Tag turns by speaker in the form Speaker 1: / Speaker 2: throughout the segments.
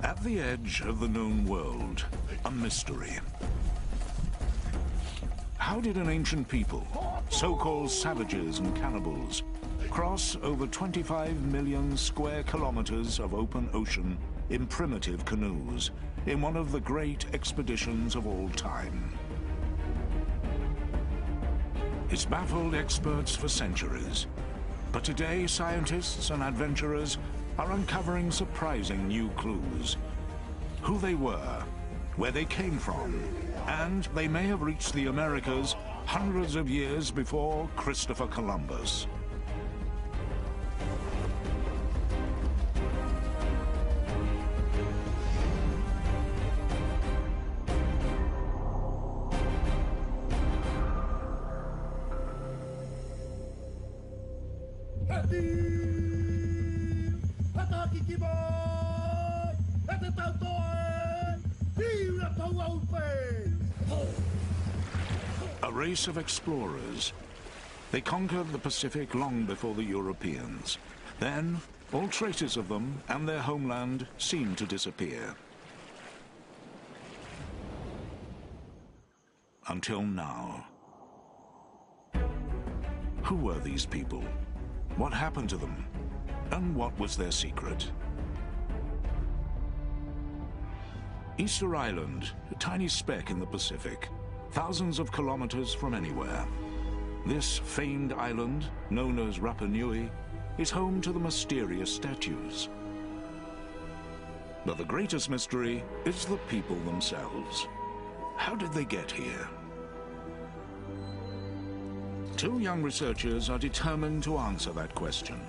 Speaker 1: At the edge of the known world, a mystery. How did an ancient people, so-called savages and cannibals, cross over 25 million square kilometers of open ocean in primitive canoes in one of the great expeditions of all time? It's baffled experts for centuries, but today scientists and adventurers are uncovering surprising new clues. Who they were, where they came from, and they may have reached the Americas hundreds of years before Christopher Columbus. A race of explorers. They conquered the Pacific long before the Europeans. Then, all traces of them and their homeland seemed to disappear. Until now. Who were these people? What happened to them? And what was their secret? Easter Island, a tiny speck in the Pacific, thousands of kilometers from anywhere. This famed island, known as Rapa Nui, is home to the mysterious statues. But the greatest mystery is the people themselves. How did they get here? Two young researchers are determined to answer that question.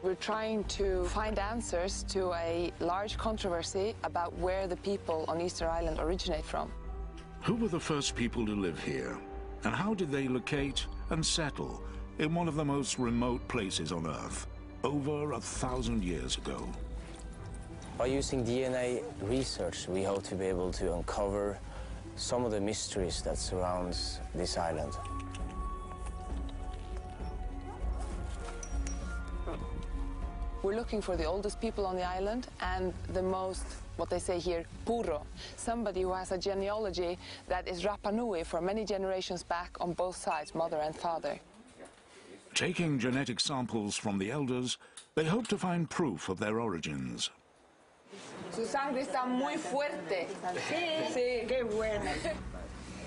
Speaker 2: We're trying to find answers to a large controversy about where the people on Easter Island originate from.
Speaker 1: Who were the first people to live here? And how did they locate and settle in one of the most remote places on Earth, over 1,000 years ago?
Speaker 3: By using DNA research, we hope to be able to uncover some of the mysteries that surrounds this island.
Speaker 2: We're looking for the oldest people on the island and the most, what they say here, puro, somebody who has a genealogy that is Rapa Nui for many generations back on both sides, mother and father.
Speaker 1: Taking genetic samples from the elders, they hope to find proof of their origins.
Speaker 2: Su sangre está muy fuerte. Sí, qué bueno.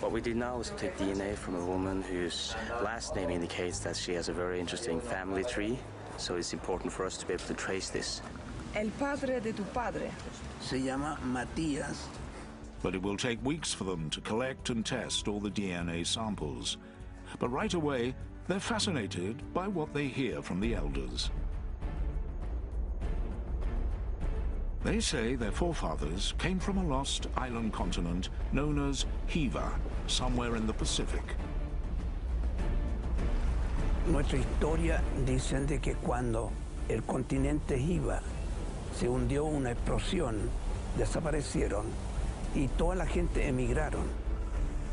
Speaker 3: What we did now is take DNA from a woman whose last name indicates that she has a very interesting family tree. So it's important for us to be able to trace this.
Speaker 4: El padre de tu padre.
Speaker 5: Se llama Matías.
Speaker 1: But it will take weeks for them to collect and test all the DNA samples. But right away, they're fascinated by what they hear from the elders. They say their forefathers came from a lost island continent known as Hiva, somewhere in the Pacific.
Speaker 5: Nuestra historia dicen de que cuando el continente Hiva se hundió una explosión, desaparecieron y toda la gente emigraron.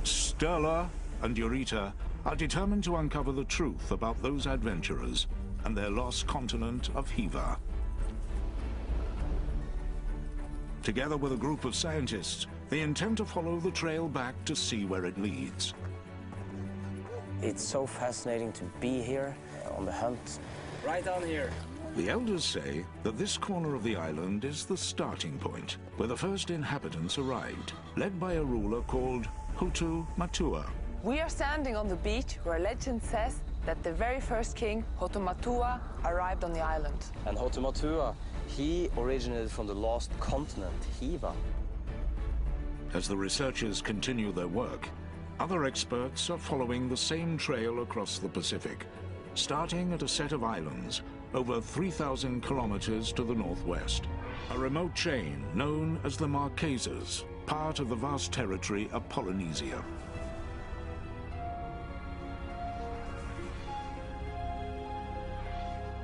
Speaker 1: Stella and Eureka are determined to uncover the truth about those adventurers and their lost continent of Hiva. Together with a group of scientists, they intend to follow the trail back to see where it leads.
Speaker 3: It's so fascinating to be here on the hunt. Right down here.
Speaker 1: The elders say that this corner of the island is the starting point, where the first inhabitants arrived, led by a ruler called Hotu Matua.
Speaker 2: We are standing on the beach where legend says that the very first king, Hotu Matua, arrived on the island.
Speaker 3: And Hotu Matua, he originated from the lost continent, Hiva.
Speaker 1: As the researchers continue their work, other experts are following the same trail across the Pacific, starting at a set of islands over 3,000 kilometers to the northwest. A remote chain known as the Marquesas, part of the vast territory of Polynesia.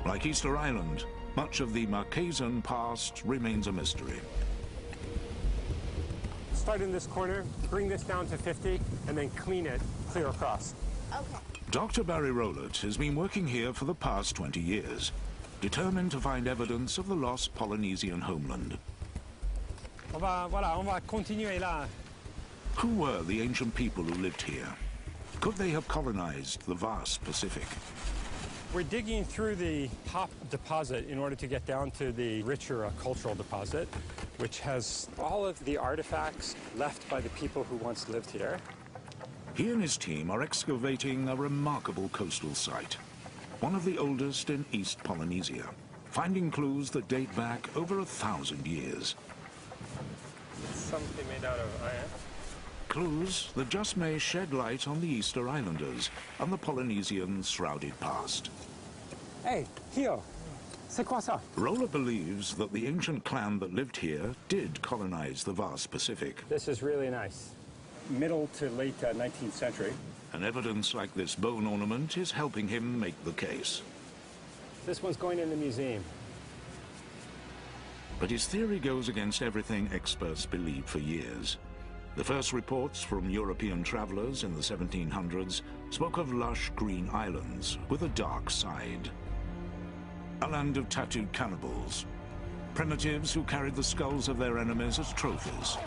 Speaker 1: Like Easter Island, much of the Marquesan past remains a mystery.
Speaker 6: Start in this corner, bring this down to 50, and then clean it clear across.
Speaker 1: Okay. Dr. Barry Rowlett has been working here for the past 20 years. determined to find evidence of the lost Polynesian homeland.
Speaker 6: On va continuer là.
Speaker 1: Who were the ancient people who lived here? Could they have colonized the vast Pacific?
Speaker 6: We're digging through the top deposit in order to get down to the richer cultural deposit, which has all of the artifacts left by the people who once lived here.
Speaker 1: He and his team are excavating a remarkable coastal site, one of the oldest in East Polynesia, finding clues that date back over 1,000 years.
Speaker 6: Something made out of iron.
Speaker 1: Clues that just may shed light on the Easter Islanders and the Polynesian shrouded past.
Speaker 6: Hey, Hio, c'est quoi ça?
Speaker 1: Roller believes that the ancient clan that lived here did colonize the vast Pacific.
Speaker 6: This is really nice. Middle to late 19th century.
Speaker 1: And evidence like this bone ornament is helping him make the case.
Speaker 6: This one's going in the museum.
Speaker 1: But his theory goes against everything experts believed for years. The first reports from European travelers in the 1700s spoke of lush green islands with a dark side. A land of tattooed cannibals, primitives who carried the skulls of their enemies as trophies.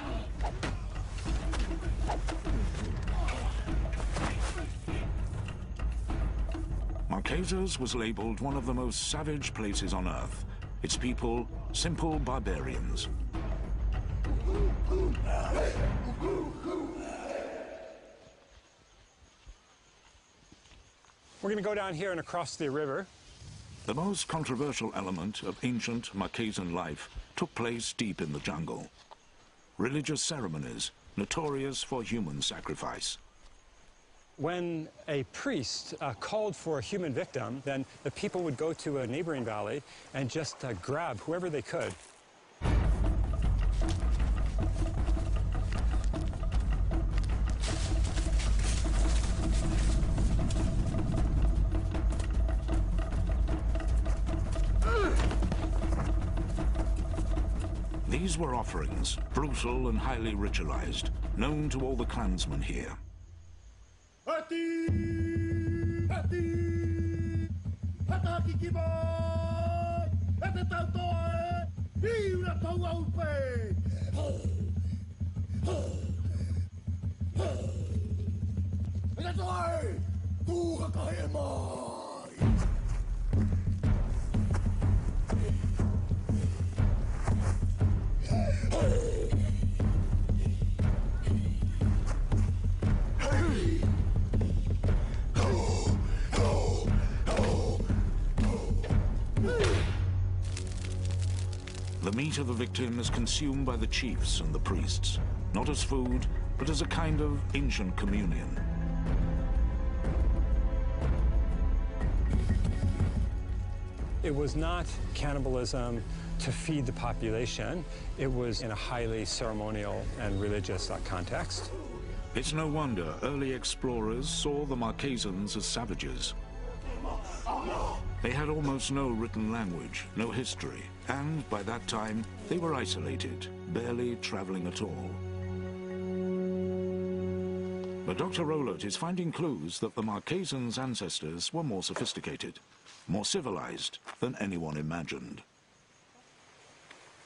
Speaker 1: Marquesas was labeled one of the most savage places on Earth. Its people, simple barbarians.
Speaker 6: We're going to go down here and across the river.
Speaker 1: The most controversial element of ancient Marquesan life took place deep in the jungle. Religious ceremonies, notorious for human sacrifice.
Speaker 6: When a priest called for a human victim, then the people would go to a neighboring valley and just grab whoever they could.
Speaker 1: These were offerings, brutal and highly ritualized, known to all the clansmen here. The meat of the victim is consumed by the chiefs and the priests, not as food, but as a kind of ancient communion.
Speaker 6: It was not cannibalism to feed the population. It was in a highly ceremonial and religious context.
Speaker 1: It's no wonder early explorers saw the Marquesans as savages. They had almost no written language, no history, and by that time they were isolated, barely traveling at all. But Dr. Rowlett is finding clues that the Marquesans' ancestors were more sophisticated, more civilized than anyone imagined.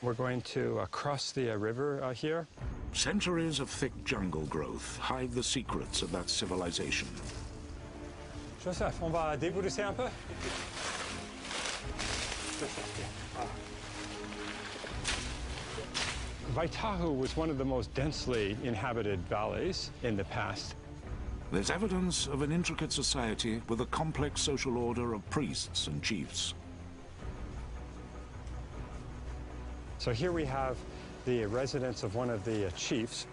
Speaker 6: We're going to cross the river here.
Speaker 1: Centuries of thick jungle growth hide the secrets of that civilization.
Speaker 6: Joseph, on va débrousser un peu? Vaitahu was one of the most densely inhabited valleys in the past.
Speaker 1: There's evidence of an intricate society with a complex social order of priests and chiefs.
Speaker 6: So here we have the residence of one of the chiefs.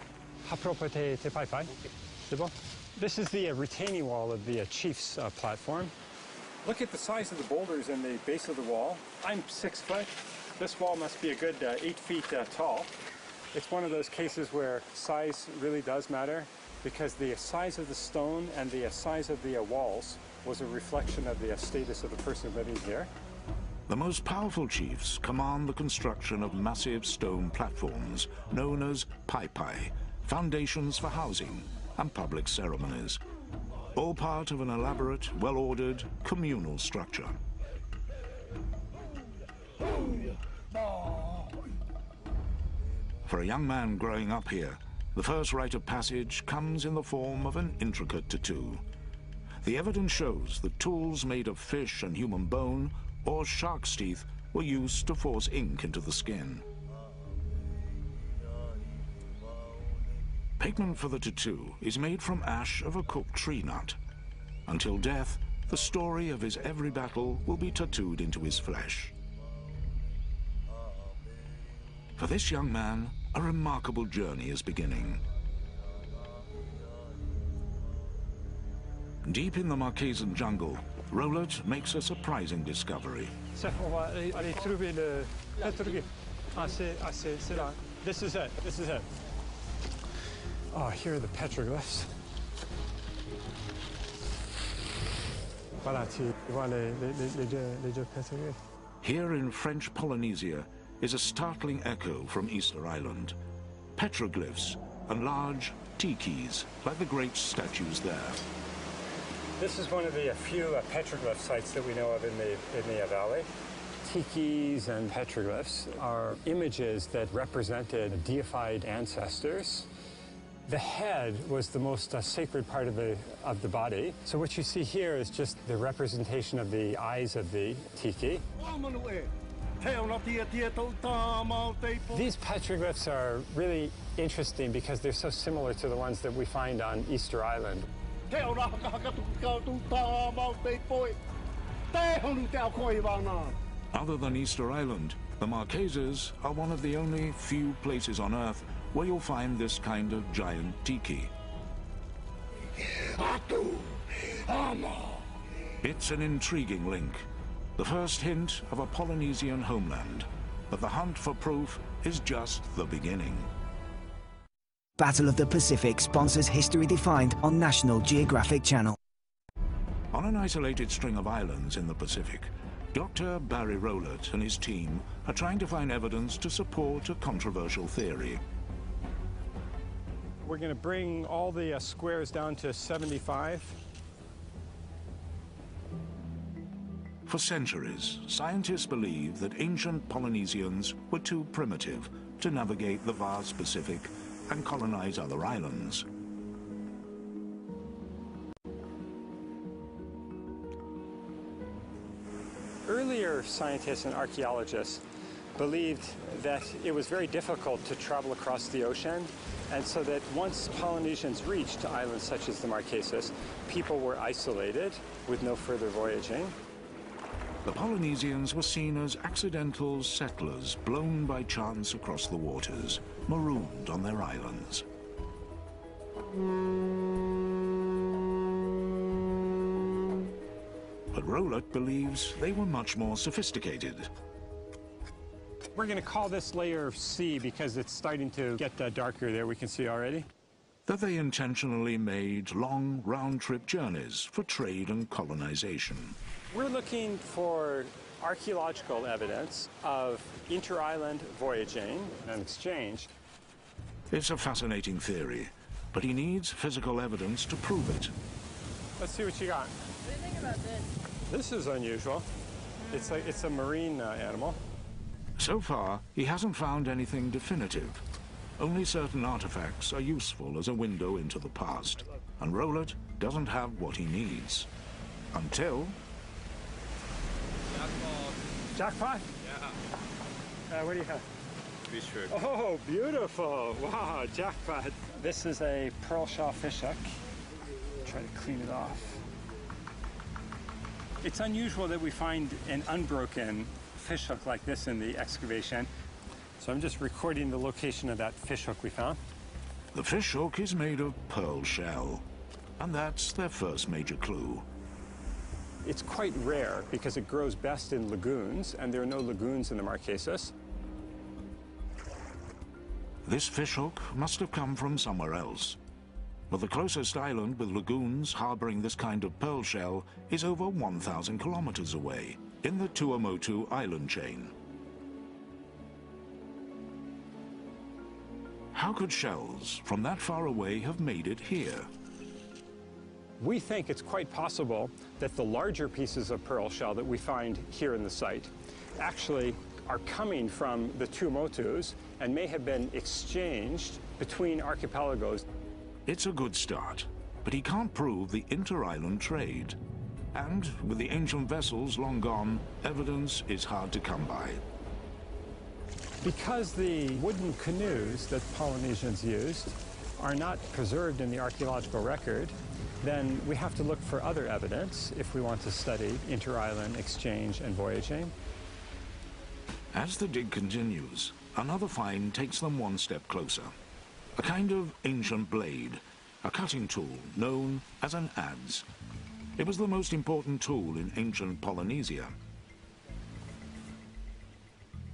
Speaker 6: This is the retaining wall of the chief's platform. Look at the size of the boulders in the base of the wall. I'm 6 foot. This wall must be a good 8 feet tall. It's one of those cases where size really does matter, because the size of the stone and the size of the walls was a reflection of the status of the person living here.
Speaker 1: The most powerful chiefs command the construction of massive stone platforms known as pai, foundations for housing and public ceremonies, all part of an elaborate, well-ordered communal structure. For a young man growing up here, the first rite of passage comes in the form of an intricate tattoo. The evidence shows that tools made of fish and human bone or shark's teeth were used to force ink into the skin. Pigment for the tattoo is made from ash of a cooked tree nut. Until death, the story of his every battle will be tattooed into his flesh. For this young man, a remarkable journey is beginning. Deep in the Marquesan jungle, Roland makes a surprising discovery.
Speaker 6: This is it. Oh, here are the petroglyphs. Voilà, tu vois les deux petroglyphs.
Speaker 1: Here in French Polynesia is a startling echo from Easter Island. Petroglyphs and large tikis, like the great statues there.
Speaker 6: This is one of the few petroglyph sites that we know of in the valley. Tikis and petroglyphs are images that represented deified ancestors. The head was the most sacred part of the body. So what you see here is just the representation of the eyes of the tiki. These petroglyphs are really interesting because they're so similar to the ones that we find on Easter Island.
Speaker 1: Other than Easter Island, the Marquesas are one of the only few places on Earth where you'll find this kind of giant tiki. It's an intriguing link, the first hint of a Polynesian homeland, but the hunt for proof is just the beginning.
Speaker 7: Battle of the Pacific sponsors History Defined on National Geographic Channel.
Speaker 1: On an isolated string of islands in the Pacific, Dr. Barry Rowlett and his team are trying to find evidence to support a controversial theory.
Speaker 6: We're going to bring all the squares down to 75.
Speaker 1: For centuries, scientists believed that ancient Polynesians were too primitive to navigate the vast Pacific and colonize other islands.
Speaker 6: Earlier scientists and archaeologists believed that it was very difficult to travel across the ocean, and so that once Polynesians reached islands such as the Marquesas, people were isolated with no further voyaging.
Speaker 1: The Polynesians were seen as accidental settlers blown by chance across the waters, marooned on their islands. But Rowlett believes they were much more sophisticated.
Speaker 6: We're going to call this layer C because it's starting to get darker there, we can see already.
Speaker 1: That they intentionally made long round-trip journeys for trade and colonization.
Speaker 6: We're looking for archaeological evidence of inter-island voyaging and exchange.
Speaker 1: It's a fascinating theory, but he needs physical evidence to prove it.
Speaker 6: Let's see what you got.
Speaker 4: What do you think about this?
Speaker 6: This is unusual. It's a marine animal.
Speaker 1: So far, he hasn't found anything definitive. Only certain artifacts are useful as a window into the past, and Rowlett doesn't have what he needs. Until...
Speaker 6: Jackpot?
Speaker 8: Yeah.
Speaker 6: What do you have?
Speaker 8: Fish hook.
Speaker 6: Oh, beautiful. Wow, jackpot. This is a pearl shell fish hook. Try to clean it off. It's unusual that we find an unbroken fish hook like this in the excavation. So I'm just recording the location of that fish hook we found.
Speaker 1: The fish hook is made of pearl shell, and that's their first major clue.
Speaker 6: It's quite rare because it grows best in lagoons, and there are no lagoons in the Marquesas.
Speaker 1: This fish hook must have come from somewhere else. But the closest island with lagoons harboring this kind of pearl shell is over 1,000 kilometers away, in the Tuamotu island chain. How could shells from that far away have made it here?
Speaker 6: We think it's quite possible that the larger pieces of pearl shell that we find here in the site actually are coming from the two motus and may have been exchanged between archipelagos.
Speaker 1: It's a good start, but he can't prove the inter-island trade. And with the ancient vessels long gone, evidence is hard to come by.
Speaker 6: Because the wooden canoes that Polynesians used are not preserved in the archaeological record, then we have to look for other evidence if we want to study inter-island exchange and voyaging.
Speaker 1: As the dig continues, another find takes them one step closer. A kind of ancient blade, a cutting tool known as an adze. It was the most important tool in ancient Polynesia.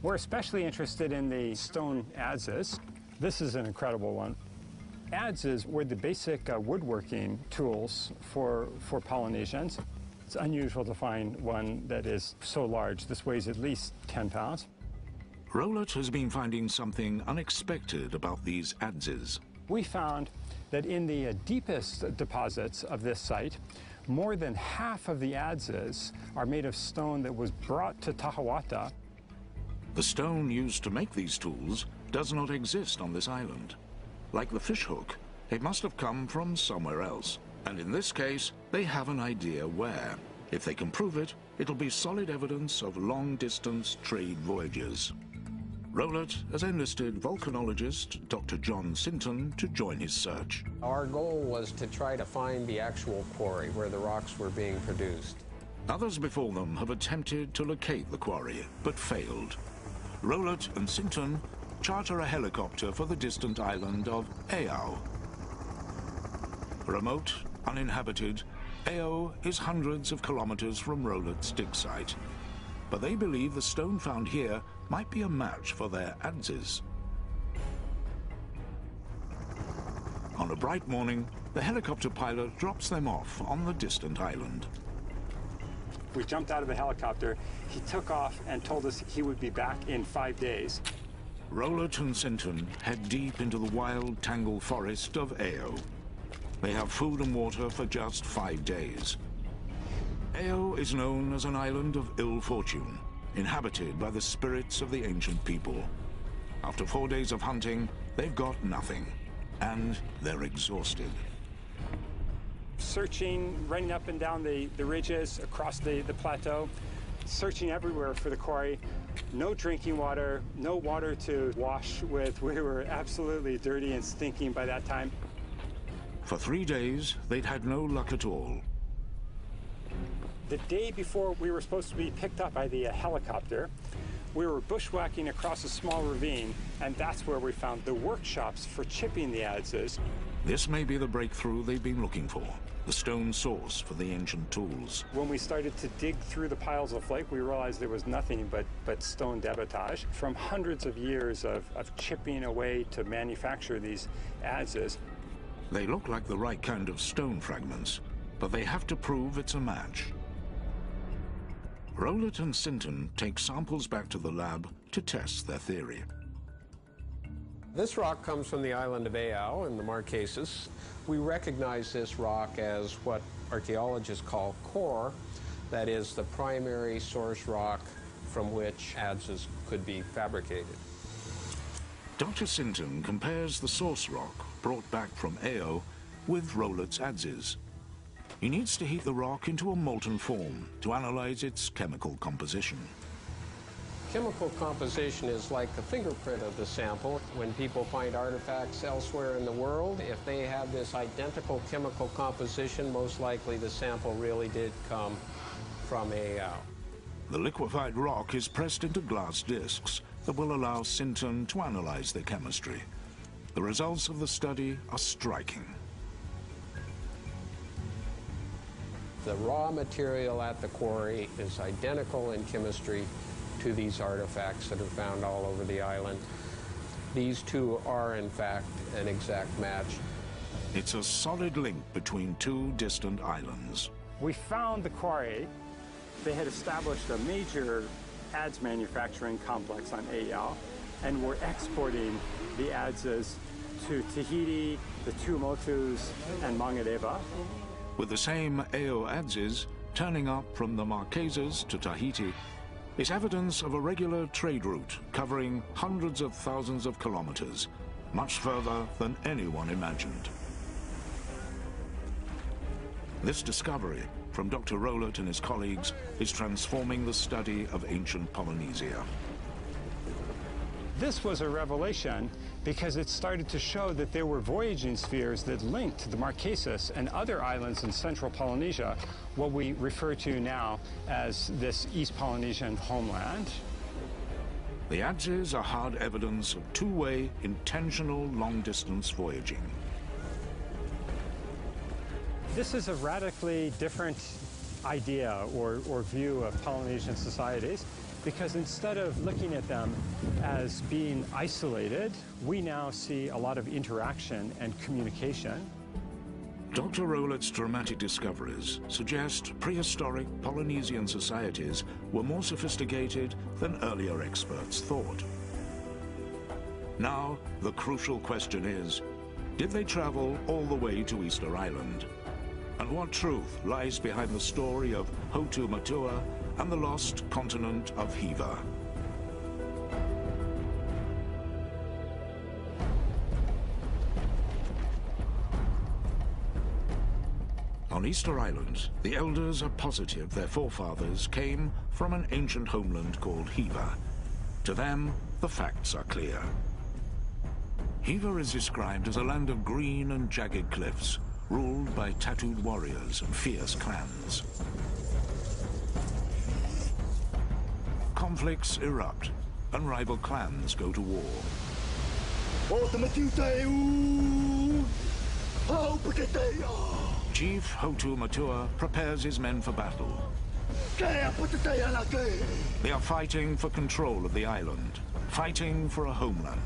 Speaker 6: We're especially interested in the stone adzes. This is an incredible one. Adzes were the basic woodworking tools for Polynesians. It's unusual to find one that is so large. This weighs at least 10 pounds.
Speaker 1: Rowlett has been finding something unexpected about these adzes.
Speaker 6: We found that in the deepest deposits of this site, more than half of the adzes are made of stone that was brought to Tahawata.
Speaker 1: The stone used to make these tools does not exist on this island. Like the fishhook, it must have come from somewhere else. And in this case, they have an idea where. If they can prove it, it'll be solid evidence of long-distance trade voyages. Rowlett has enlisted volcanologist Dr. John Sinton to join his search.
Speaker 9: Our goal was to try to find the actual quarry where the rocks were being produced.
Speaker 1: Others before them have attempted to locate the quarry, but failed. Rowlett and Sinton charter a helicopter for the distant island of Ao. Remote, uninhabited, Ao is hundreds of kilometers from Rowlett's dig site. But they believe the stone found here might be a match for their adzes. On a bright morning, the helicopter pilot drops them off on the distant island.
Speaker 6: We jumped out of the helicopter. He took off and told us he would be back in 5 days.
Speaker 1: Rowlett and Sinton head deep into the wild tangled forest of Ao. They have food and water for just 5 days. Ao is known as an island of ill fortune, inhabited by the spirits of the ancient people. After 4 days of hunting, they've got nothing, and they're exhausted.
Speaker 6: Searching, running up and down the ridges across the plateau, searching everywhere for the quarry. No drinking water, no water to wash with. We were absolutely dirty and stinking by that time.
Speaker 1: For 3 days, they'd had no luck at all.
Speaker 6: The day before we were supposed to be picked up by the helicopter, we were bushwhacking across a small ravine, and that's where we found the workshops for chipping the adzes.
Speaker 1: This may be the breakthrough they've been looking for, the stone source for the ancient tools.
Speaker 6: When we started to dig through the piles of flake, we realized there was nothing but stone debitage from hundreds of years of chipping away to manufacture these adzes.
Speaker 1: They look like the right kind of stone fragments, but they have to prove it's a match. Rowlett and Sinton take samples back to the lab to test their theory.
Speaker 9: This rock comes from the island of Ao in the Marquesas. We recognize this rock as what archaeologists call core, that is the primary source rock from which adzes could be fabricated.
Speaker 1: Dr. Sinton compares the source rock brought back from Ao with Rowlett's adzes. He needs to heat the rock into a molten form to analyze its chemical composition.
Speaker 9: Chemical composition is like the fingerprint of the sample. When people find artifacts elsewhere in the world, if they have this identical chemical composition, most likely the sample really did come from Ao.
Speaker 1: The liquefied rock is pressed into glass discs that will allow Sinton to analyze their chemistry. The results of the study are striking.
Speaker 9: The raw material at the quarry is identical in chemistry to these artifacts that are found all over the island. These two are, in fact, an exact match.
Speaker 1: It's a solid link between two distant islands.
Speaker 6: We found the quarry. They had established a major adze manufacturing complex on Ao, and were exporting the adzes to Tahiti, the Tuamotus, and Mangareva.
Speaker 1: With the same Ao adzes turning up from the Marquesas to Tahiti, is evidence of a regular trade route covering hundreds of thousands of kilometers, much further than anyone imagined. This discovery from Dr. Rowlett and his colleagues is transforming the study of ancient Polynesia.
Speaker 6: This was a revelation because it started to show that there were voyaging spheres that linked the Marquesas and other islands in central Polynesia, what we refer to now as this East Polynesian homeland.
Speaker 1: The adzes are hard evidence of two-way, intentional long-distance voyaging.
Speaker 6: This is a radically different idea or view of Polynesian societies, because instead of looking at them as being isolated, we now see a lot of interaction and communication.
Speaker 1: Dr. Rowlett's dramatic discoveries suggest prehistoric Polynesian societies were more sophisticated than earlier experts thought. Now, the crucial question is, did they travel all the way to Easter Island? And what truth lies behind the story of Hotu Matua and the lost continent of Hiva? On Easter Island, the elders are positive their forefathers came from an ancient homeland called Hiva. To them, the facts are clear. Hiva is described as a land of green and jagged cliffs, ruled by tattooed warriors and fierce clans. Conflicts erupt, and rival clans go to war. Chief Hotu Matua prepares his men for battle. They are fighting for control of the island, fighting for a homeland.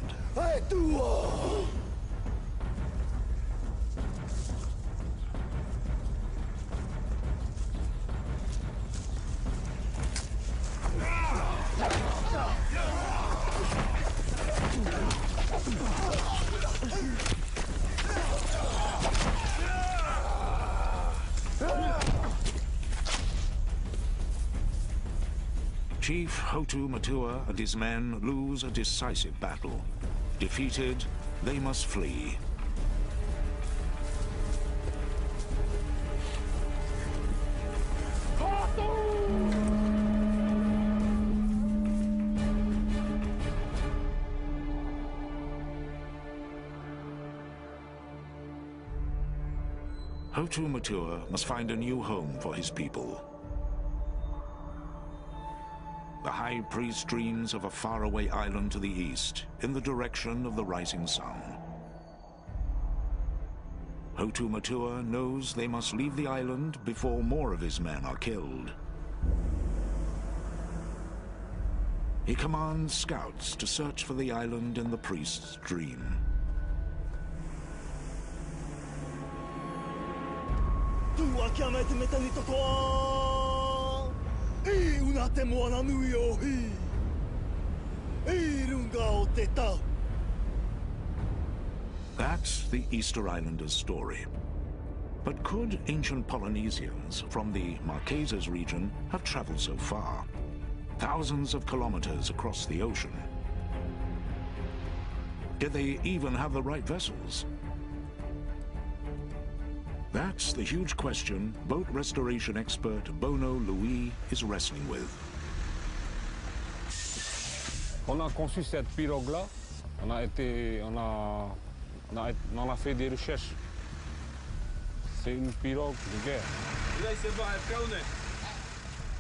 Speaker 1: Chief Hotu Matua and his men lose a decisive battle. Defeated, they must flee. Hotu Matua must find a new home for his people. The high priest dreams of a faraway island to the east, in the direction of the rising sun. Hotu Matua knows they must leave the island before more of his men are killed. He commands scouts to search for the island in the priest's dream. That's the Easter Islanders' story. But could ancient Polynesians from the Marquesas region have traveled so far? Thousands of kilometers across the ocean. Did they even have the right vessels? That's the huge question boat restoration expert Bono Louis is wrestling with.
Speaker 10: On a conçu cette pirogue-là, on a fait des recherches. C'est une pirogue de guerre.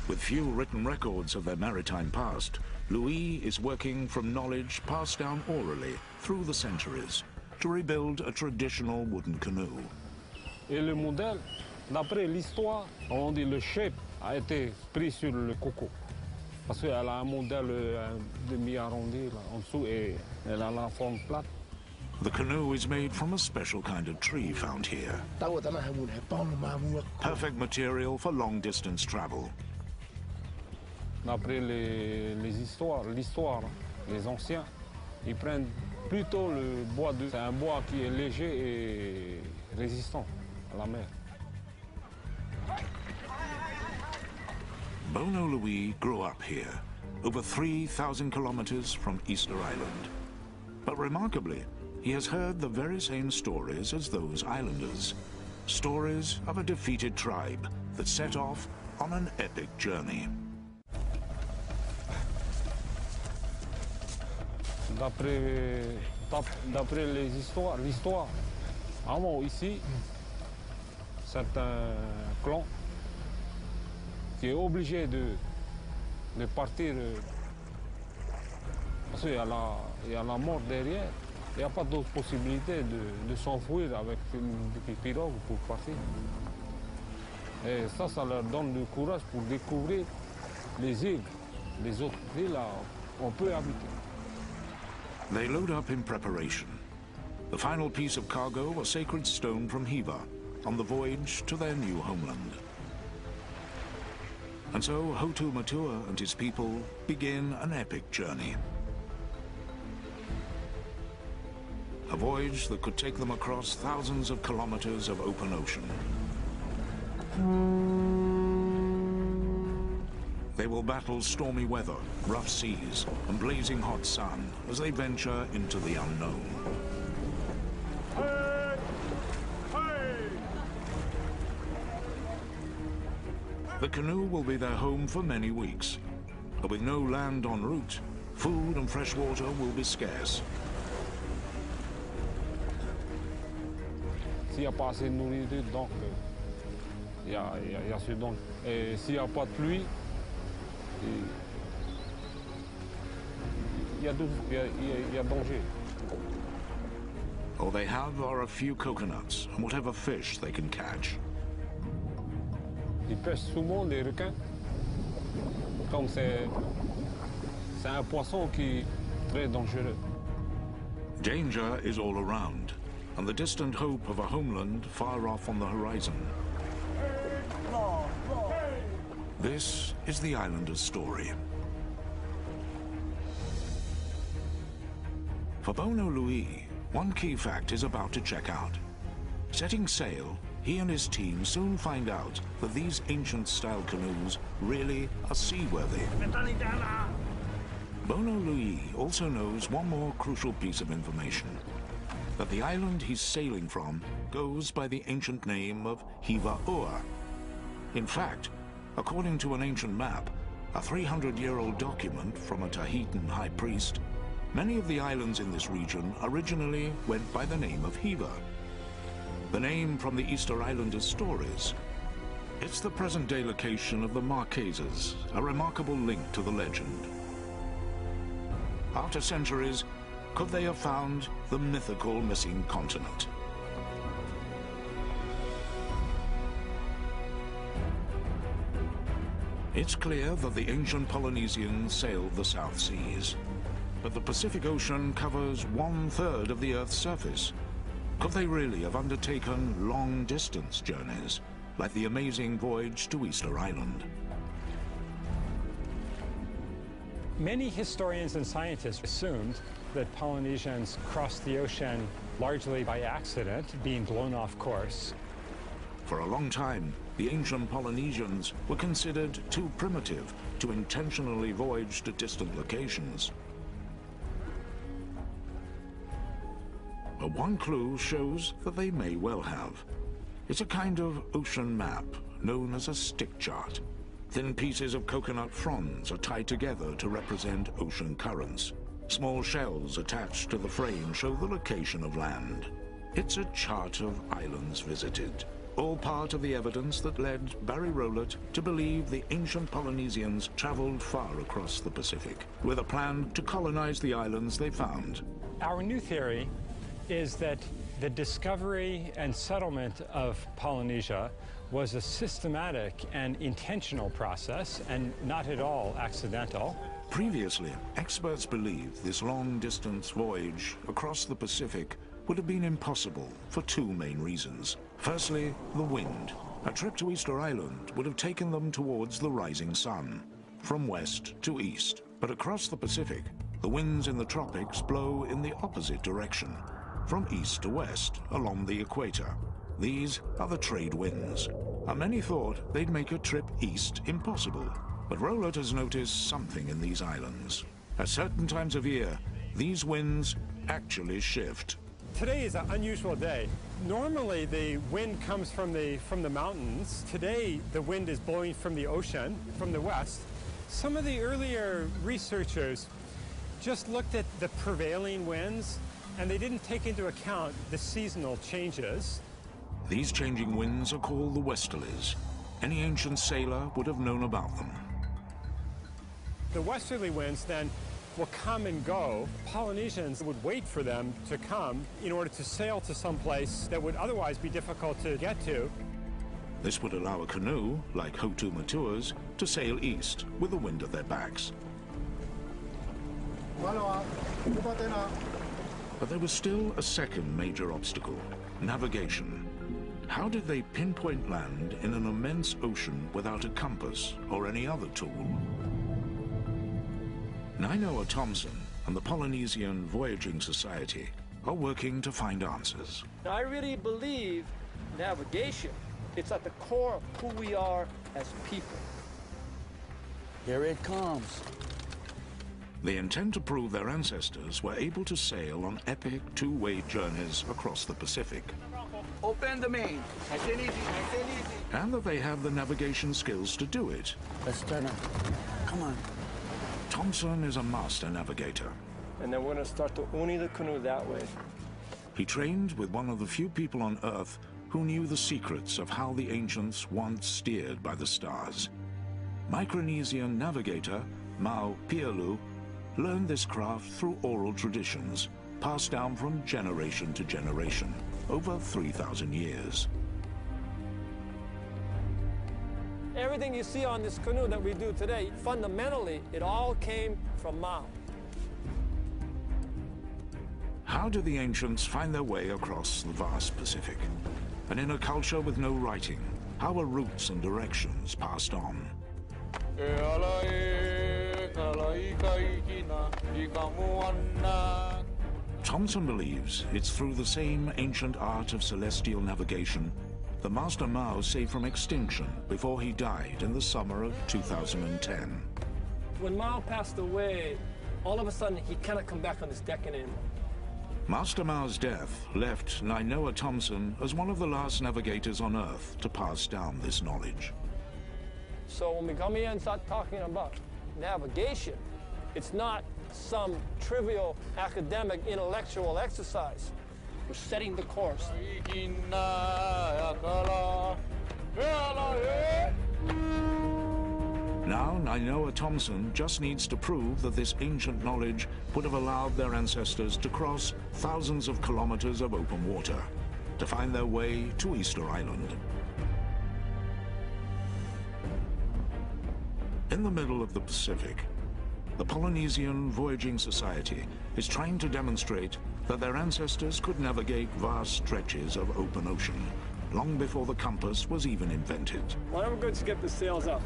Speaker 1: With few written records of their maritime past, Louis is working from knowledge passed down orally through the centuries to rebuild a traditional wooden canoe.
Speaker 10: Et le modèle, d'après l'histoire, on dit le shape a été pris sur le coco. Parce qu'elle a un modèle demi-arrondi en dessous et elle a la forme plate.
Speaker 1: The canoe is made from a special kind of tree found here. Perfect material for long-distance travel.
Speaker 10: D'après l'histoire, les anciens, ils prennent plutôt le bois de... C'est un bois qui est léger et résistant à la mer.
Speaker 1: Bono Louis grew up here, over 3,000 kilometers from Easter Island. But remarkably, he has heard the very same stories as those islanders. Stories of a defeated tribe that set off on an epic journey.
Speaker 10: D'après l'histoire, avant ici, c'est un clan qui est obligé de partir parce qu'il y a la mort derrière. Il n'y a pas d'autre possibilité de s'enfuir avec une pirogue pour partir. Et ça leur donne du courage pour découvrir les îles, les autres îles où on peut habiter.
Speaker 1: They load up in preparation. The final piece of cargo, a sacred stone from Hiva, on the voyage to their new homeland. And so Hotu Matua and his people begin an epic journey. A voyage that could take them across thousands of kilometers of open ocean. They will battle stormy weather, rough seas, and blazing hot sun as they venture into the unknown. The canoe will be their home for many weeks, but with no land en route, food and fresh water will be scarce.
Speaker 10: S'il n'y a pas assez de nourriture, donc il y a ce donc. Et s'il n'y a pas de pluie, il y a danger.
Speaker 1: All they have are a few coconuts and whatever fish they can catch.
Speaker 10: Ils pêchent souvent des requins. Comme c'est un poisson qui est très dangereux.
Speaker 1: Danger is all around, and the distant hope of a homeland far off on the horizon. This is the islander's story. For Bono Louis, one key fact is about to check out. Setting sail, he and his team soon find out that these ancient-style canoes really are seaworthy. Bono Louis also knows one more crucial piece of information, that the island he's sailing from goes by the ancient name of Hiva Ur. In fact, according to an ancient map, a 300-year-old document from a Tahitan high priest, many of the islands in this region originally went by the name of Hiva. The name from the Easter Islanders' stories. It's the present-day location of the Marquesas, a remarkable link to the legend. After centuries, could they have found the mythical missing continent? It's clear that the ancient Polynesians sailed the South Seas, but the Pacific Ocean covers 1/3 of the Earth's surface. Could they really have undertaken long-distance journeys, like the amazing voyage to Easter Island?
Speaker 6: Many historians and scientists assumed that Polynesians crossed the ocean largely by accident, being blown off course.
Speaker 1: For a long time, the ancient Polynesians were considered too primitive to intentionally voyage to distant locations. But one clue shows that they may well have. It's a kind of ocean map known as a stick chart. Thin pieces of coconut fronds are tied together to represent ocean currents. Small shells attached to the frame show the location of land. It's a chart of islands visited, all part of the evidence that led Barry Rowlett to believe the ancient Polynesians traveled far across the Pacific, with a plan to colonize the islands they found.
Speaker 6: Our new theory is that the discovery and settlement of Polynesia was a systematic and intentional process and not at all accidental.
Speaker 1: Previously, experts believed this long-distance voyage across the Pacific would have been impossible for two main reasons. Firstly, the wind. A trip to Easter Island would have taken them towards the rising sun, from west to east. But across the Pacific, the winds in the tropics blow in the opposite direction, from east to west, along the equator. These are the trade winds, and many thought they'd make a trip east impossible. But Rowlett has noticed something in these islands. At certain times of year, these winds actually shift.
Speaker 6: Today is an unusual day. Normally the wind comes from the mountains. Today the wind is blowing from the ocean, from the west. Some of the earlier researchers just looked at the prevailing winds and they didn't take into account the seasonal changes.
Speaker 1: These changing winds are called the westerlies. Any ancient sailor would have known about them.
Speaker 6: The westerly winds then will come and go. Polynesians would wait for them to come in order to sail to some place that would otherwise be difficult to get to.
Speaker 1: This would allow a canoe, like Hotu Matua's, to sail east with the wind at their backs. But there was still a second major obstacle: navigation. How did they pinpoint land in an immense ocean without a compass or any other tool? Nainoa Thompson and the Polynesian Voyaging Society are working to find answers.
Speaker 11: I really believe navigation, it's at the core of who we are as people.
Speaker 12: Here it comes.
Speaker 1: They intend to prove their ancestors were able to sail on epic two-way journeys across the Pacific.
Speaker 12: Open the main. Nice and easy, nice and easy.
Speaker 1: And that they have the navigation skills to do it.
Speaker 12: Let's turn it. Come on.
Speaker 1: Thompson is a master navigator.
Speaker 11: And then we're going to start to uni the canoe that way.
Speaker 1: He trained with one of the few people on Earth who knew the secrets of how the ancients once steered by the stars. Micronesian navigator Mau Pialu learned this craft through oral traditions, passed down from generation to generation, over 3,000 years.
Speaker 11: Everything you see on this canoe that we do today, fundamentally, it all came from Mau.
Speaker 1: How did the ancients find their way across the vast Pacific? And in a culture with no writing, how are routes and directions passed on? Thompson believes it's through the same ancient art of celestial navigation that Master Mau saved from extinction before he died in the summer of 2010.
Speaker 11: When Mau passed away, all of a sudden he cannot come back on this deck anymore.
Speaker 1: Master Mau's death left Nainoa Thompson as one of the last navigators on Earth to pass down this knowledge.
Speaker 11: So when we come here and start talking about navigation, it's not some trivial academic intellectual exercise. We're setting the course.
Speaker 1: Now Nainoa Thompson just needs to prove that this ancient knowledge would have allowed their ancestors to cross thousands of kilometers of open water to find their way to Easter Island. In the middle of the Pacific, the Polynesian Voyaging Society is trying to demonstrate that their ancestors could navigate vast stretches of open ocean long before the compass was even invented.
Speaker 11: Well, I'm going to get the sails up.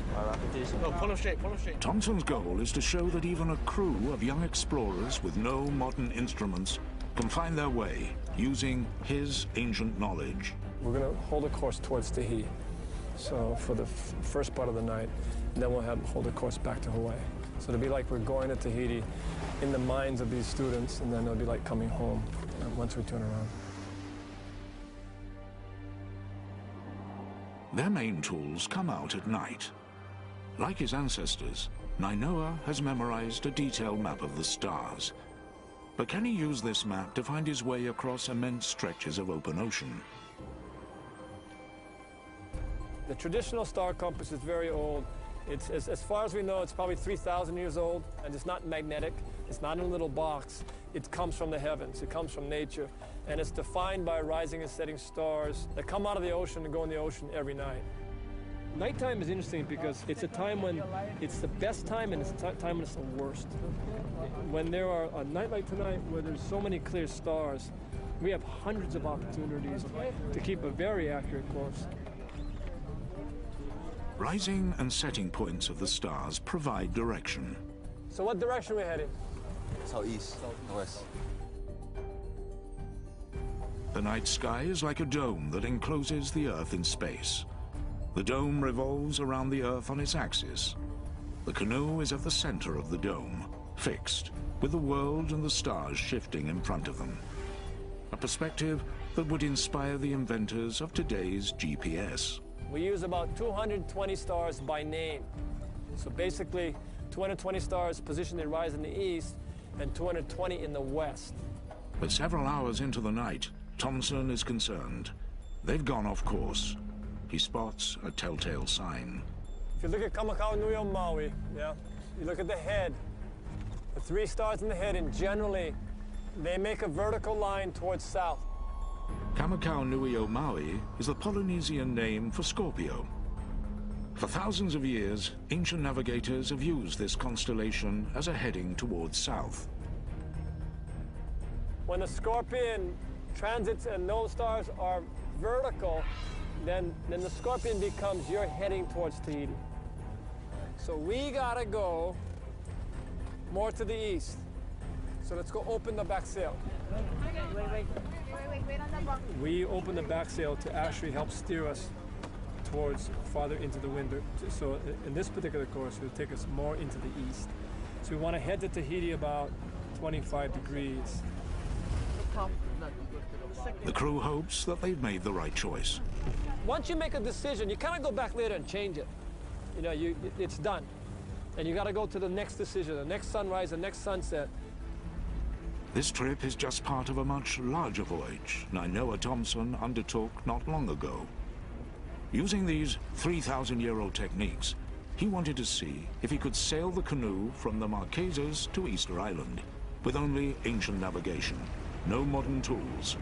Speaker 12: No, pull them straight, pull them straight.
Speaker 1: Thompson's goal is to show that even a crew of young explorers with no modern instruments can find their way using his ancient knowledge.
Speaker 11: We're going to hold a course towards Tahiti, so for the first part of the night, and then we'll hold a course back to Hawaii. So it'll be like we're going to Tahiti in the minds of these students, and then it'll be like coming home once we turn around.
Speaker 1: Their main tools come out at night. Like his ancestors, Nainoa has memorized a detailed map of the stars. But can he use this map to find his way across immense stretches of open ocean?
Speaker 11: The traditional star compass is very old. It's, as far as we know, it's probably 3,000 years old, and it's not magnetic. It's not in a little box. It comes from the heavens. It comes from nature, and it's defined by rising and setting stars that come out of the ocean and go in the ocean every night. Nighttime is interesting because it's a time when it's the best time and it's a time when it's the worst. When there are a night like tonight where there's so many clear stars, we have hundreds of opportunities to keep a very accurate course.
Speaker 1: Rising and setting points of the stars provide direction.
Speaker 11: So what direction are we heading?
Speaker 12: Southeast, west.
Speaker 1: The night sky is like a dome that encloses the Earth in space. The dome revolves around the Earth on its axis. The canoe is at the center of the dome, fixed, with the world and the stars shifting in front of them. A perspective that would inspire the inventors of today's GPS.
Speaker 11: We use about 220 stars by name. So basically, 220 stars positioned in rise in the east and 220 in the west.
Speaker 1: But several hours into the night, Thomson is concerned. They've gone off course. He spots a telltale sign.
Speaker 11: If you look at Kamakau Nui o Maui, yeah, you look at the head, the 3 stars in the head, and generally, they make a vertical line towards south.
Speaker 1: Kamakau Nui o Maui is the Polynesian name for Scorpio. For thousands of years, ancient navigators have used this constellation as a heading towards south.
Speaker 11: When the Scorpion transits and those stars are vertical, then the Scorpion becomes you're heading towards Tahiti. So we gotta go more to the east. So let's go open the back sail. We open the back sail to actually help steer us towards farther into the wind. So in this particular course, it will take us more into the east. So we want to head to Tahiti about 25 degrees.
Speaker 1: The crew hopes that they've made the right choice.
Speaker 11: Once you make a decision, you kind of go back later and change it. You know, it's done. And you got to go to the next decision, the next sunrise, the next sunset.
Speaker 1: This trip is just part of a much larger voyage Nainoa Thomson undertook not long ago. Using these 3,000-year-old techniques, he wanted to see if he could sail the canoe from the Marquesas to Easter Island with only ancient navigation, no modern tools.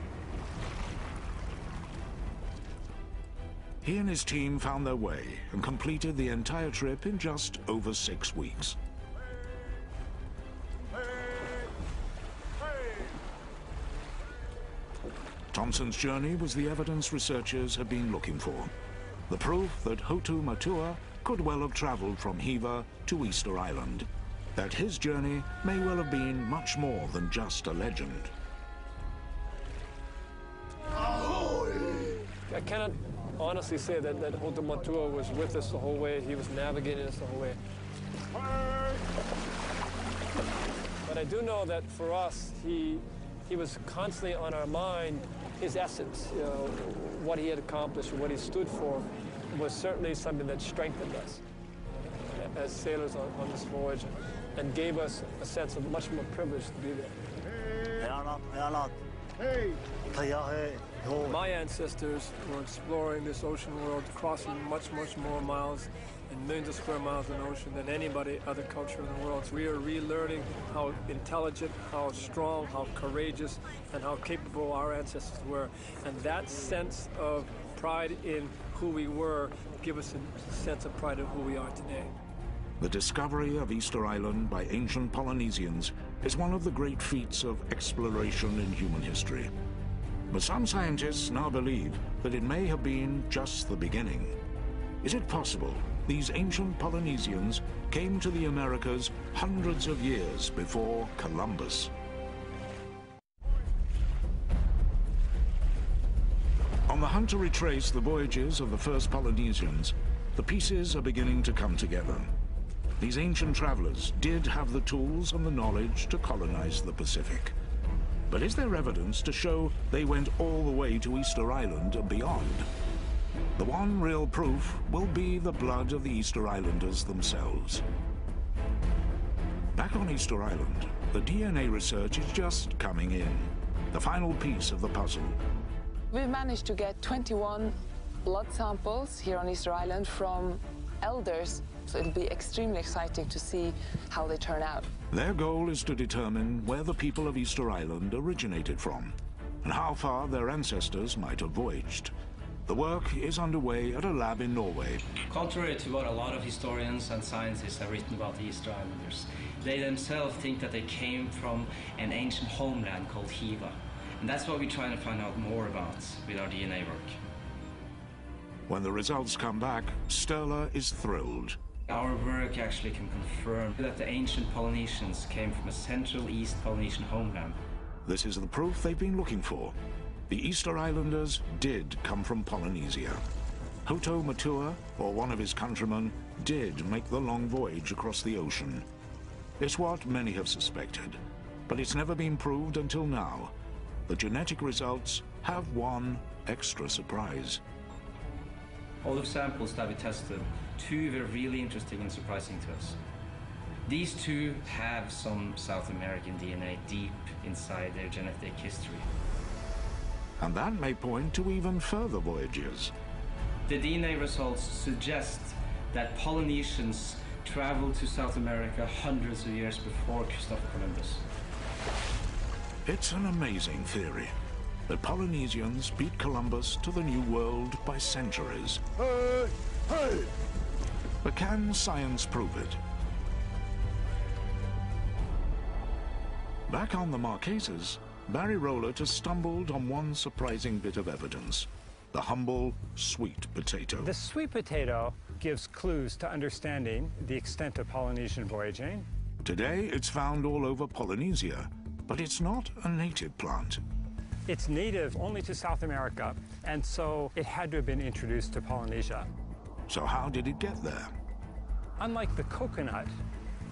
Speaker 1: He and his team found their way and completed the entire trip in just over 6 weeks. Thomson's journey was the evidence researchers had been looking for. The proof that Hotu Matua could well have traveled from Hiva to Easter Island. That his journey may well have been much more than just a legend.
Speaker 11: I cannot honestly say that Hotu Matua was with us the whole way. He was navigating us the whole way. But I do know that for us, he was constantly on our mind. His essence, you know, what he had accomplished, what he stood for, was certainly something that strengthened us as sailors on this voyage and gave us a sense of much more privilege to be there. My ancestors were exploring this ocean world, crossing much, much more miles and millions of square miles of ocean than anybody other culture in the world. So we are relearning how intelligent, how strong, how courageous, and how capable our ancestors were. And that sense of pride in who we were give us a sense of pride in who we are today.
Speaker 1: The discovery of Easter Island by ancient Polynesians is one of the great feats of exploration in human history. But some scientists now believe that it may have been just the beginning. Is it possible these ancient Polynesians came to the Americas hundreds of years before Columbus? On the hunt to retrace the voyages of the first Polynesians, the pieces are beginning to come together. These ancient travelers did have the tools and the knowledge to colonize the Pacific. But is there evidence to show they went all the way to Easter Island and beyond? The one real proof will be the blood of the Easter Islanders themselves. Back on Easter Island, the DNA research is just coming in, the final piece of the puzzle.
Speaker 2: We've managed to get 21 blood samples here on Easter Island from elders, so it'll be extremely exciting to see how they turn out.
Speaker 1: Their goal is to determine where the people of Easter Island originated from and how far their ancestors might have voyaged. The work is underway at a lab in Norway.
Speaker 13: Contrary to what a lot of historians and scientists have written about the Easter Islanders, they themselves think that they came from an ancient homeland called Hiva. And that's what we're trying to find out more about with our DNA work.
Speaker 1: When the results come back, Sturla is thrilled.
Speaker 13: Our work actually can confirm that the ancient Polynesians came from a Central East Polynesian homeland.
Speaker 1: This is the proof they've been looking for. The Easter Islanders did come from Polynesia. Hotu Matua, or one of his countrymen, did make the long voyage across the ocean. It's what many have suspected, but it's never been proved until now. The genetic results have one extra surprise.
Speaker 13: All the samples that we tested, two were really interesting and surprising to us. These two have some South American DNA deep inside their genetic history.
Speaker 1: And that may point to even further voyages.
Speaker 13: The DNA results suggest that Polynesians traveled to South America hundreds of years before Christopher Columbus.
Speaker 1: It's an amazing theory that Polynesians beat Columbus to the New World by centuries.
Speaker 12: Hey! Hey!
Speaker 1: But can science prove it? Back on the Marquesas, Barry Rowlett has stumbled on one surprising bit of evidence: the humble sweet potato.
Speaker 6: The sweet potato gives clues to understanding the extent of Polynesian voyaging.
Speaker 1: Today, it's found all over Polynesia, but it's not a native plant.
Speaker 6: It's native only to South America, and so it had to have been introduced to Polynesia.
Speaker 1: So how did it get there?
Speaker 6: Unlike the coconut,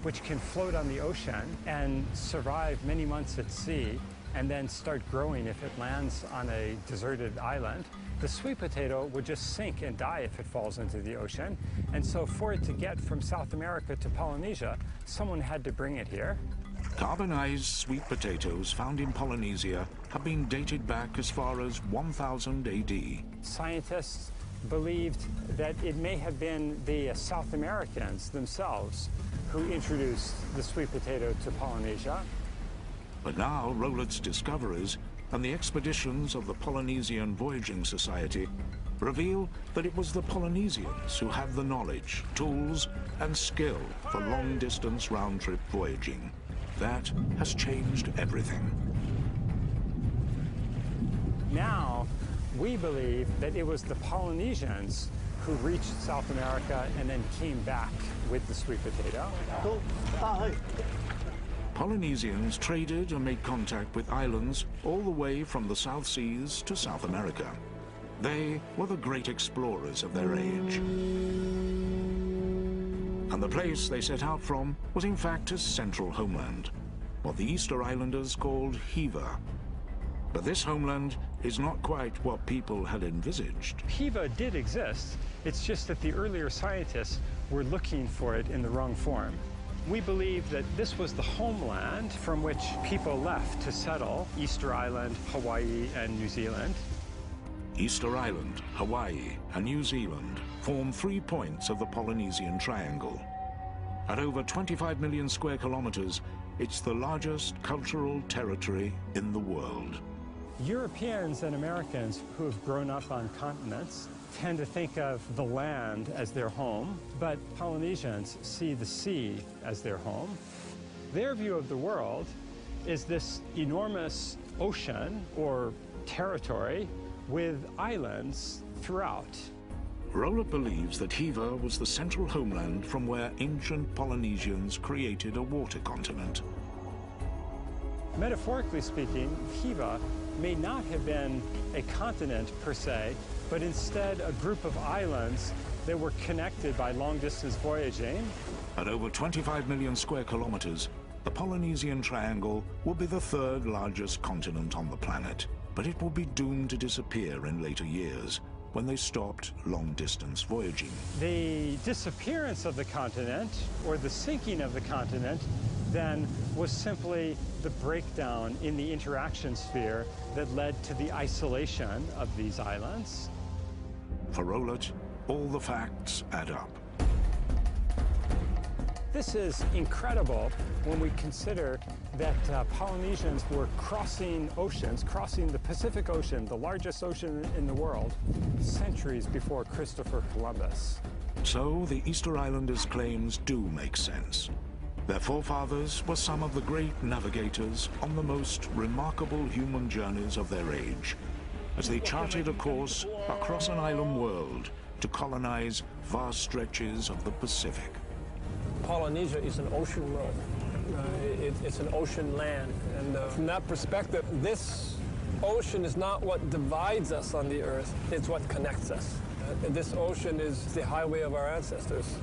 Speaker 6: which can float on the ocean and survive many months at sea and then start growing if it lands on a deserted island, the sweet potato would just sink and die if it falls into the ocean. And so for it to get from South America to Polynesia, someone had to bring it here.
Speaker 1: Carbonized sweet potatoes found in Polynesia have been dated back as far as 1000 AD.
Speaker 6: Scientists believed that it may have been the South Americans themselves who introduced the sweet potato to Polynesia.
Speaker 1: But now Rowlett's discoveries and the expeditions of the Polynesian Voyaging Society reveal that it was the Polynesians who had the knowledge, tools, and skill for long-distance round-trip voyaging. That has changed everything.
Speaker 6: Now, we believe that it was the Polynesians who reached South America and then came back with the sweet potato.
Speaker 1: Polynesians traded and made contact with islands all the way from the South Seas to South America. They were the great explorers of their age. And the place they set out from was in fact a central homeland, what the Easter Islanders called Hiva. But this homeland is not quite what people had envisaged.
Speaker 6: Hiva did exist. It's just that the earlier scientists were looking for it in the wrong form. We believe that this was the homeland from which people left to settle Easter Island, Hawaii, and New Zealand.
Speaker 1: Easter Island, Hawaii, and New Zealand form 3 points of the Polynesian Triangle. At over 25 million square kilometers, it's the largest cultural territory in the world.
Speaker 6: Europeans and Americans who have grown up on continents tend to think of the land as their home, but Polynesians see the sea as their home. Their view of the world is this enormous ocean or territory with islands throughout.
Speaker 1: Rowlett believes that Hiva was the central homeland from where ancient Polynesians created a water continent.
Speaker 6: Metaphorically speaking, Hiva may not have been a continent per se, but instead a group of islands that were connected by long-distance voyaging.
Speaker 1: At over 25 million square kilometers, the Polynesian Triangle will be the third largest continent on the planet, but it will be doomed to disappear in later years when they stopped long-distance voyaging.
Speaker 6: The disappearance of the continent, or the sinking of the continent, then was simply the breakdown in the interaction sphere that led to the isolation of these islands.
Speaker 1: For Rowlett, all the facts add up.
Speaker 6: This is incredible when we consider that Polynesians were crossing oceans, crossing the Pacific Ocean, the largest ocean in the world, centuries before Christopher Columbus.
Speaker 1: So the Easter Islanders' claims do make sense. Their forefathers were some of the great navigators on the most remarkable human journeys of their age, as they charted a course across an island world to colonize vast stretches of the Pacific.
Speaker 11: Polynesia is an ocean world. It's an ocean land. And from that perspective, this ocean is not what divides us on the Earth, it's what connects us. This ocean is the highway of our ancestors.